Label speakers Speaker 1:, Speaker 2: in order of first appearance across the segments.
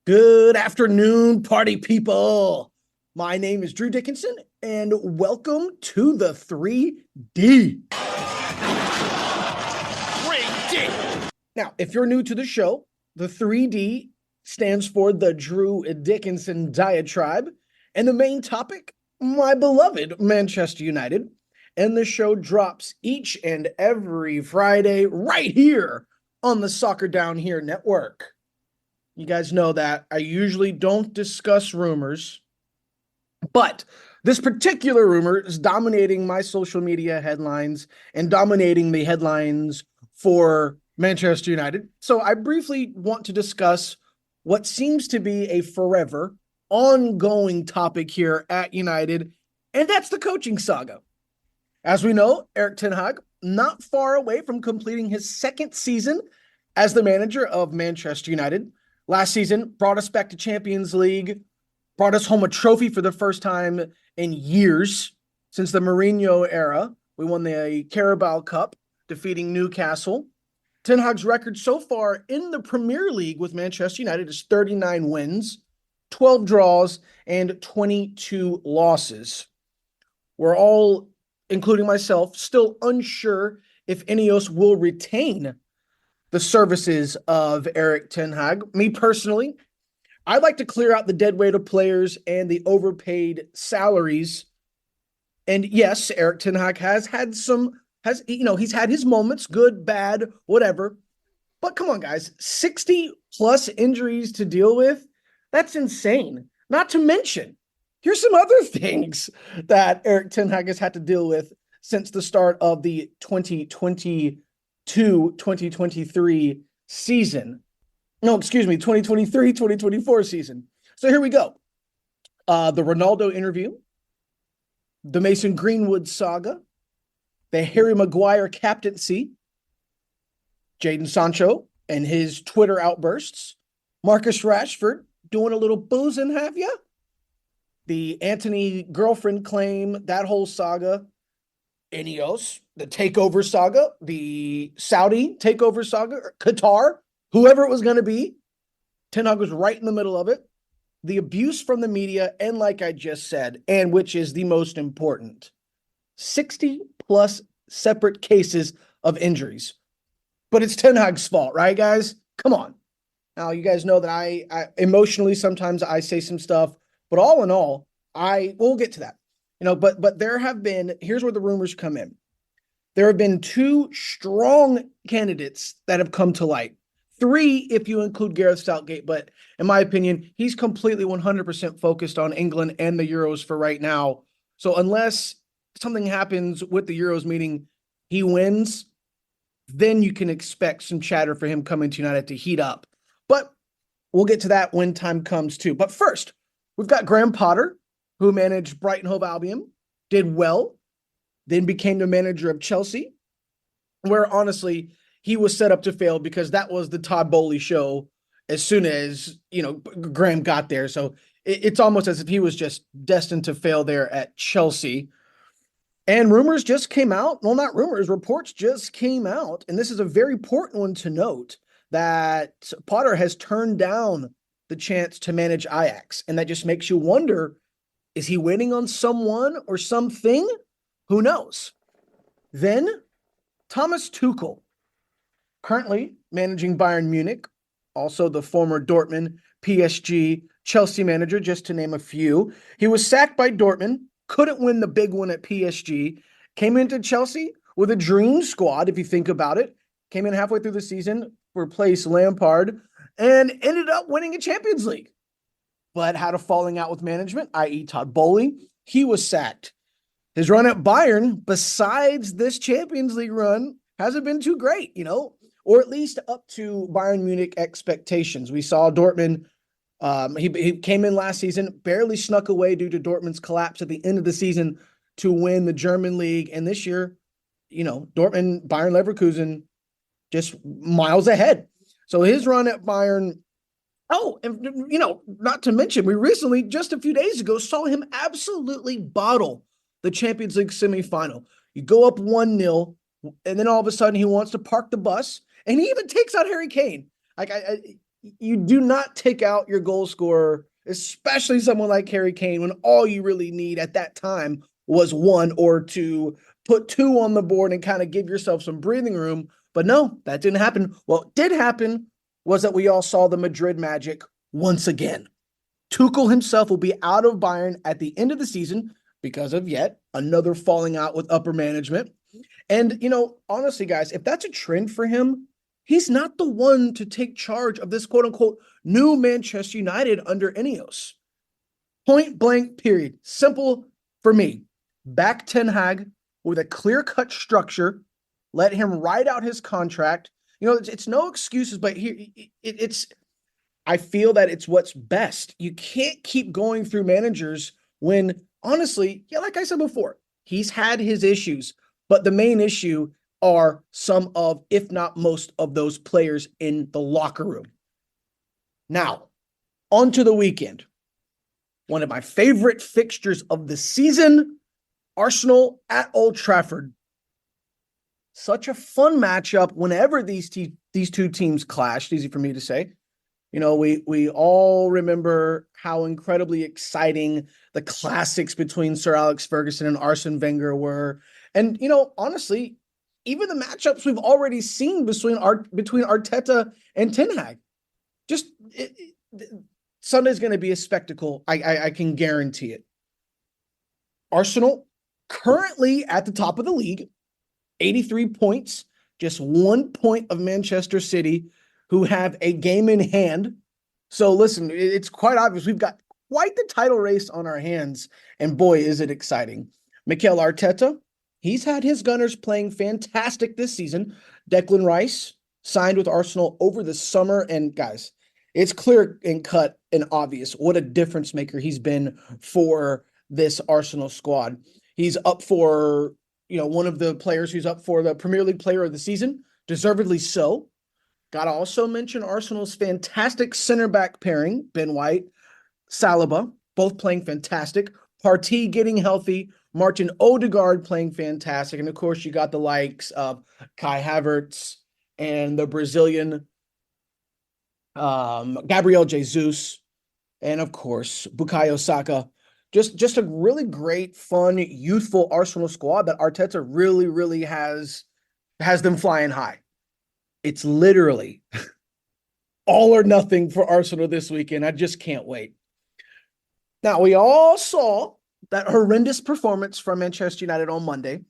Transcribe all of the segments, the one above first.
Speaker 1: Good afternoon, party people. My name is Drew Dickinson, and welcome to the 3D. 3D. Now, if you're new to the show, the 3D stands for the Drew Dickinson Diatribe, and the main topic, my beloved Manchester United. And the show drops each and every Friday right here on the Soccer Down Here network. You guys know that I usually don't discuss rumors, but this particular rumor is dominating my social media headlines and dominating the headlines for Manchester United. So I briefly want to discuss what seems to be a forever ongoing topic here at United, and that's the coaching saga. As we know, Erik ten Hag not far away from completing his second season as the manager of Manchester United. Last season, brought us back to Champions League, brought us home a trophy for the first time in years since the Mourinho era. We won the Carabao Cup, defeating Newcastle. Ten Hag's record so far in the Premier League with Manchester United is 39 wins, 12 draws, and 22 losses. We're all, including myself, still unsure if Ineos will retain the services of Erik ten Hag. Me personally, I'd like to clear out the dead weight of players and the overpaid salaries. And yes, Erik ten Hag he's had his moments, good, bad, whatever. But come on, guys, 60 plus injuries to deal with. That's insane. Not to mention, here's some other things that Erik ten Hag has had to deal with since the start of the 2023 season. No, excuse me, 2023-2024 season. So here we go. The Ronaldo interview, the Mason Greenwood saga, the Harry Maguire captaincy, Jadon Sancho and his Twitter outbursts, Marcus Rashford doing a little boozing, have ya? The Anthony girlfriend claim, that whole saga, Ineos, the takeover saga, the Saudi takeover saga, Qatar, whoever it was going to be. Ten Hag was right in the middle of it. The abuse from the media, and like I just said, and which is the most important, 60 plus separate cases of injuries. But it's Ten Hag's fault, right, guys? Come on. Now, you guys know that I emotionally, sometimes I say some stuff, but all in all, we'll get to that. But there have been, here's where the rumors come in. There have been two strong candidates that have come to light. Three, if you include Gareth Southgate, but in my opinion, he's completely 100% focused on England and the Euros for right now. So unless something happens with the Euros, meaning he wins, then you can expect some chatter for him coming to United to heat up. But we'll get to that when time comes too. But first, we've got Graham Potter, who managed Brighton Hove Albion, did well, then became the manager of Chelsea, where honestly, he was set up to fail because that was the Todd Bowley show as soon as, Graham got there. So it's almost as if he was just destined to fail there at Chelsea. And rumors just came out. Well, not rumors, reports just came out. And this is a very important one to note, that Potter has turned down the chance to manage Ajax. And that just makes you wonder, is he waiting on someone or something? Who knows? Then Thomas Tuchel, currently managing Bayern Munich, also the former Dortmund, PSG, Chelsea manager, just to name a few. He was sacked by Dortmund, couldn't win the big one at PSG, came into Chelsea with a dream squad, if you think about it, came in halfway through the season, replaced Lampard, and ended up winning a Champions League. But had a falling out with management, i.e. Todd Bowley. He was sacked. His run at Bayern, besides this Champions League run, hasn't been too great, or at least up to Bayern Munich expectations. We saw Dortmund, he came in last season, barely snuck away due to Dortmund's collapse at the end of the season to win the German league. And this year, Dortmund, Bayern Leverkusen, just miles ahead. So his run at Bayern. Oh, and not to mention, we recently, just a few days ago, saw him absolutely bottle the Champions League semifinal. You go up 1-0, and then all of a sudden he wants to park the bus, and he even takes out Harry Kane. you do not take out your goal scorer, especially someone like Harry Kane, when all you really need at that time was one, or to put two on the board and kind of give yourself some breathing room. But no, that didn't happen. What did happen was that we all saw the Madrid magic once again. Tuchel himself will be out of Bayern at the end of the season because of yet another falling out with upper management. And, honestly, guys, if that's a trend for him, he's not the one to take charge of this quote unquote new Manchester United under Ineos. Point blank, period. Simple for me. Back Ten Hag with a clear cut structure. Let him ride out his contract. It's no excuses, but here I feel that it's what's best. You can't keep going through managers when, honestly, like I said before, he's had his issues, but the main issue are some of, if not most of those players in the locker room. Now, on to the weekend. One of my favorite fixtures of the season, Arsenal at Old Trafford. Such a fun matchup whenever these two teams clashed, easy for me to say. We all remember how incredibly exciting the classics between Sir Alex Ferguson and Arsene Wenger were. And, honestly, even the matchups we've already seen between Arteta and Ten Hag. Sunday's going to be a spectacle. I can guarantee it. Arsenal currently at the top of the league, 83 points, just 1 point of Manchester City, who have a game in hand. So listen, it's quite obvious we've got quite the title race on our hands, and boy, is it exciting. Mikel Arteta, he's had his Gunners playing fantastic this season. Declan Rice signed with Arsenal over the summer, and guys, it's clear and cut and obvious what a difference maker he's been for this Arsenal squad. He's up for, one of the players who's up for the Premier League Player of the Season, deservedly so. Got to also mention Arsenal's fantastic center back pairing, Ben White, Saliba, both playing fantastic. Partey getting healthy, Martin Odegaard playing fantastic. And of course, you got the likes of Kai Havertz and the Brazilian Gabriel Jesus, and of course, Bukayo Saka. Just a really great, fun, youthful Arsenal squad that Arteta really, really has them flying high. It's literally all or nothing for Arsenal this weekend. I just can't wait. Now, we all saw that horrendous performance from Manchester United on Monday.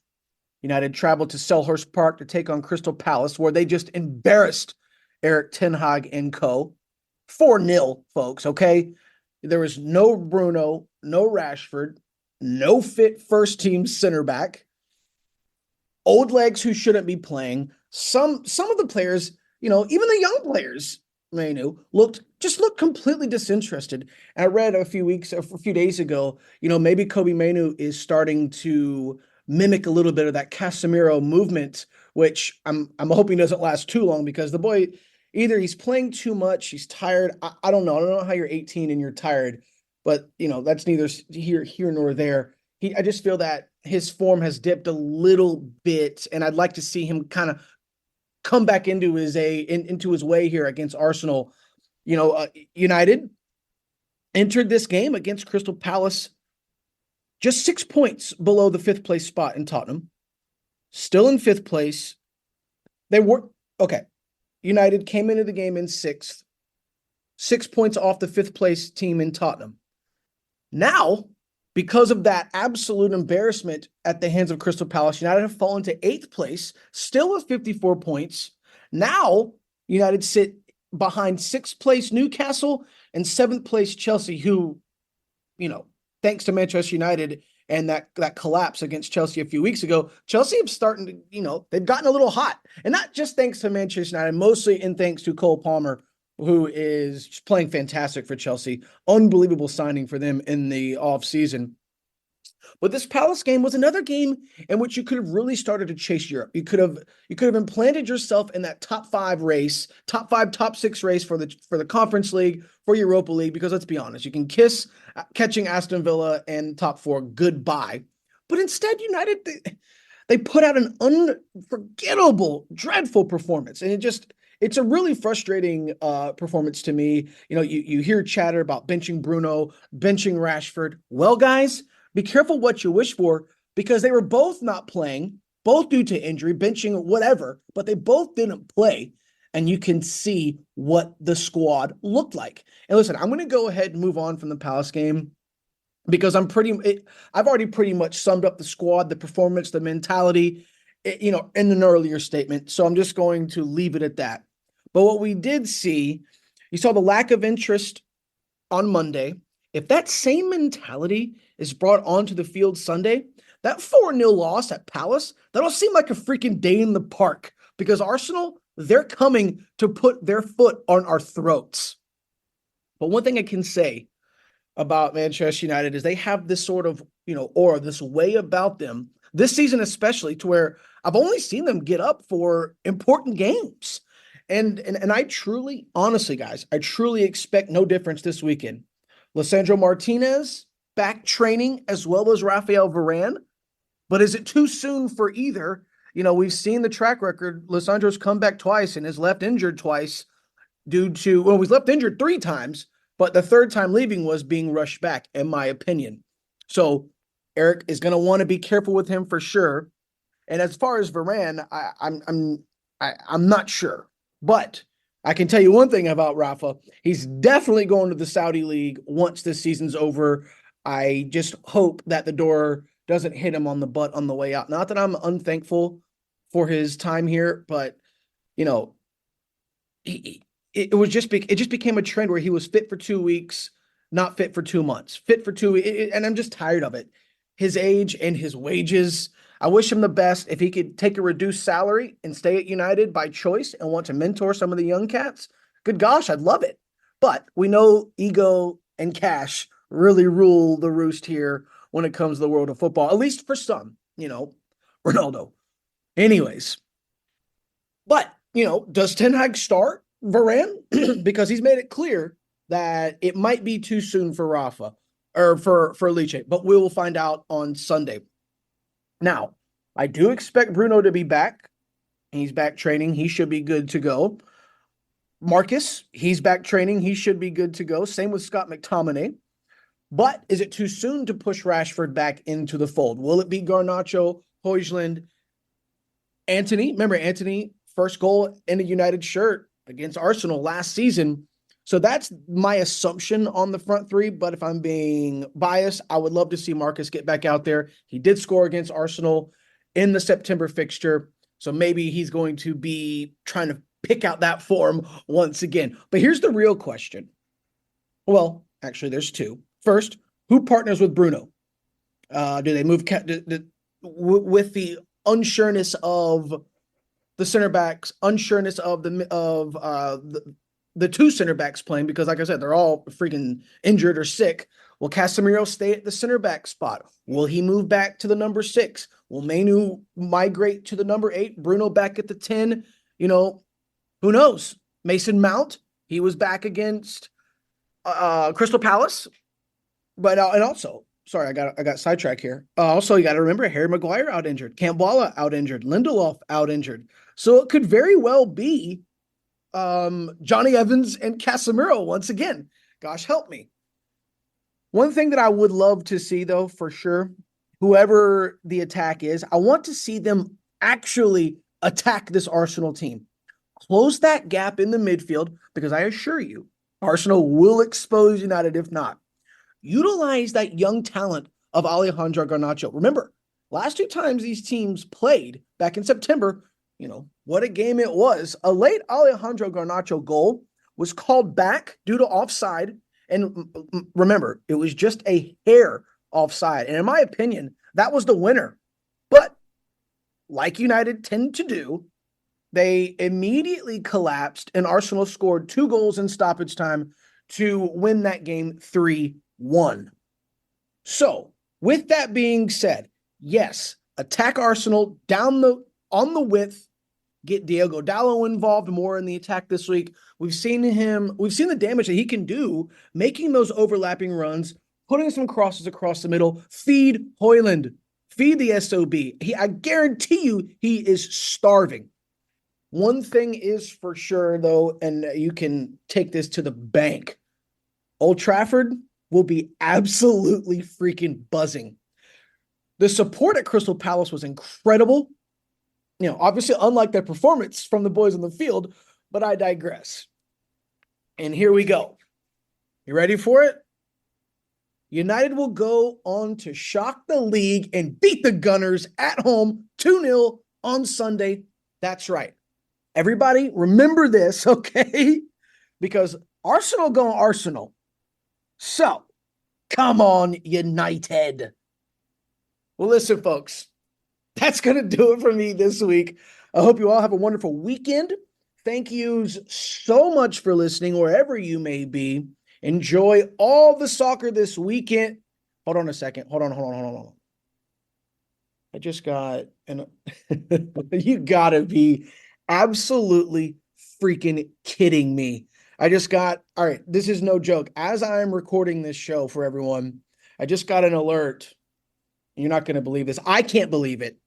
Speaker 1: United traveled to Selhurst Park to take on Crystal Palace, where they just embarrassed Erik ten Hag and co. 4-0, folks, okay? There was no Bruno, no Rashford, no fit first-team center back, old legs who shouldn't be playing. Some of the players, even the young players, looked completely disinterested. And I read a few days ago, maybe Kobe Mainu is starting to mimic a little bit of that Casemiro movement, which I'm hoping doesn't last too long, because the boy, either he's playing too much, he's tired. I don't know. I don't know how you're 18 and you're tired, but that's neither here nor there. I just feel that his form has dipped a little bit, and I'd like to see him kind of come back into his way here against Arsenal. United entered this game against Crystal Palace just 6 points below the 5th place spot in Tottenham. Still in 5th place. United came into the game in 6th, 6 points off the 5th place team in Tottenham. Now, because of that absolute embarrassment at the hands of Crystal Palace, United have fallen to 8th place, still with 54 points. Now, United sit behind 6th place Newcastle and 7th place Chelsea, who, thanks to Manchester United and that collapse against Chelsea a few weeks ago, Chelsea have started to, they've gotten a little hot. And not just thanks to Manchester United, mostly in thanks to Cole Palmer, who is just playing fantastic for Chelsea. Unbelievable signing for them in the offseason. But this Palace game was another game in which you could have really started to chase Europe. You could have implanted yourself in that top 5 race, top 5, top 6 race for the Conference League, for Europa League, because let's be honest, you can kiss catching Aston Villa and top 4 goodbye. But instead, United, they put out an unforgettable, dreadful performance. And it's a really frustrating performance to me. You hear chatter about benching Bruno, benching Rashford. Well, guys, be careful what you wish for because they were both not playing, both due to injury, benching, whatever, but they both didn't play. And you can see what the squad looked like. And listen, I'm going to go ahead and move on from the Palace game because I've already pretty much summed up the squad, the performance, the mentality, in an earlier statement. So I'm just going to leave it at that. But what we did see, you saw the lack of interest on Monday. If that same mentality is brought onto the field Sunday, that 4-0 loss at Palace, that'll seem like a freaking day in the park because Arsenal, they're coming to put their foot on our throats. But one thing I can say about Manchester United is they have this sort of, aura, this way about them, this season especially, to where I've only seen them get up for important games. And I truly, honestly, guys, I truly expect no difference this weekend. Lisandro Martinez back training as well as Rafael Varane. But is it too soon for either? We've seen the track record. Lisandro's come back twice and is left injured twice he's left injured 3 times, but the 3rd time leaving was being rushed back, in my opinion. So Eric is going to want to be careful with him for sure. And as far as Varane, I'm not sure. But I can tell you one thing about Rafa. He's definitely going to the Saudi League once this season's over. I just hope that the door doesn't hit him on the butt on the way out. Not that I'm unthankful for his time here, but it just became a trend where he was fit for 2 weeks, not fit for 2 months, fit for 2 weeks, and I'm just tired of it. His age and his wages. I wish him the best. If he could take a reduced salary and stay at United by choice and want to mentor some of the young cats, good gosh, I'd love it. But we know ego and cash really rule the roost here when it comes to the world of football, at least for some, Ronaldo. Anyways, but, does Ten Hag start Varane? Because he's made it clear that it might be too soon for Rafa or for Liche, but we will find out on Sunday. Now, I do expect Bruno to be back. He's back training. He should be good to go. Marcus, he's back training. He should be good to go. Same with Scott McTominay. But is it too soon to push Rashford back into the fold? Will it be Garnacho, Højlund, Antony? Remember, Antony, first goal in a United shirt against Arsenal last season. So that's my assumption on the front three. But if I'm being biased, I would love to see Marcus get back out there. He did score against Arsenal in the September fixture. So maybe he's going to be trying to pick out that form once again. But here's the real question. Well, actually, there's 2. First, who partners with Bruno? Do they move with the unsureness of the center backs, unsureness of the 2 center backs playing? Because, like I said, they're all freaking injured or sick. Will Casemiro stay at the center back spot? Will he move back to the number 6? Will Manu migrate to the number 8? Bruno back at the 10? Who knows? Mason Mount, he was back against Crystal Palace. But and also, sorry, I got sidetracked here. Also, you got to remember Harry Maguire out injured, Campbell out injured, Lindelof out injured. So it could very well be Johnny Evans and Casemiro once again. Gosh, help me. One thing that I would love to see, though, for sure, whoever the attack is, I want to see them actually attack this Arsenal team. Close that gap in the midfield, because I assure you, Arsenal will expose United if not. Utilize that young talent of Alejandro Garnacho. Remember, last 2 times these teams played back in September, what a game it was. A late Alejandro Garnacho goal was called back due to offside. And remember, it was just a hair offside. And in my opinion, that was the winner. But like United tend to do, they immediately collapsed and Arsenal scored 2 goals in stoppage time to win that game 3-1. So, with that being said, yes, attack Arsenal on the width, get Diogo Dalot involved more in the attack this week. We've seen the damage that he can do, making those overlapping runs, putting some crosses across the middle. Feed Højlund, feed the SOB. I guarantee you he is starving. One thing is for sure, though, and you can take this to the bank. Old Trafford will be absolutely freaking buzzing. The support at Crystal Palace was incredible. Obviously, unlike their performance from the boys on the field, but I digress. And here we go. You ready for it? United will go on to shock the league and beat the Gunners at home 2-0 on Sunday. That's right. Everybody remember this, okay? Because Arsenal going Arsenal. So, come on, United. Well, listen, folks, that's going to do it for me this week. I hope you all have a wonderful weekend. Thank yous so much for listening wherever you may be. Enjoy all the soccer this weekend. Hold on a second. Hold on. I just got you gotta be absolutely freaking kidding me. All right, this is no joke. As I am recording this show for everyone, I just got an alert. You're not going to believe this. I can't believe it.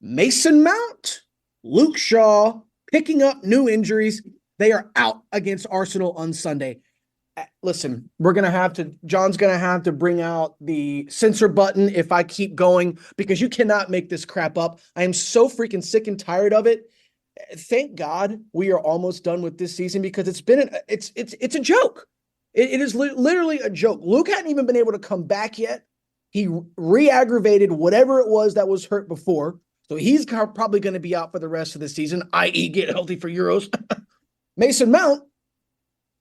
Speaker 1: Mason Mount, Luke Shaw, picking up new injuries. They are out against Arsenal on Sunday. Listen, John's going to have to bring out the censor button if I keep going, because you cannot make this crap up. I am so freaking sick and tired of it. Thank God we are almost done with this season, because it's a joke. It is literally a joke. Luke hadn't even been able to come back yet. He re-aggravated whatever it was that was hurt before. So he's probably going to be out for the rest of the season, i.e. get healthy for Euros. Mason Mount,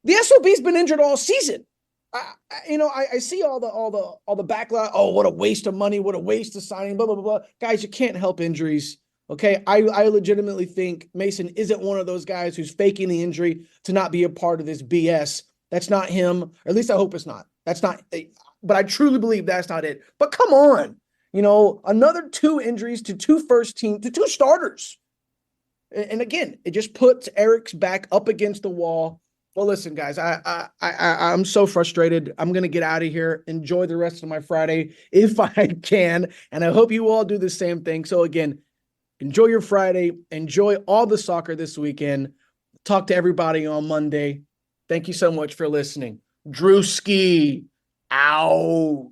Speaker 1: the SOB's been injured all season. I see all the backlash. Oh, what a waste of money. What a waste of signing, blah, blah, blah, blah. Guys, you can't help injuries. Okay. I legitimately think Mason isn't one of those guys who's faking the injury to not be a part of this BS. That's not him. Or at least I hope it's not. But I truly believe that's not it. But come on, another 2 injuries to 2 first team, to 2 starters. And again, it just puts Eric's back up against the wall. Well, listen, guys, I'm so frustrated. I'm going to get out of here. Enjoy the rest of my Friday if I can. And I hope you all do the same thing. So again, enjoy your Friday. Enjoy all the soccer this weekend. Talk to everybody on Monday. Thank you so much for listening. Drewski out.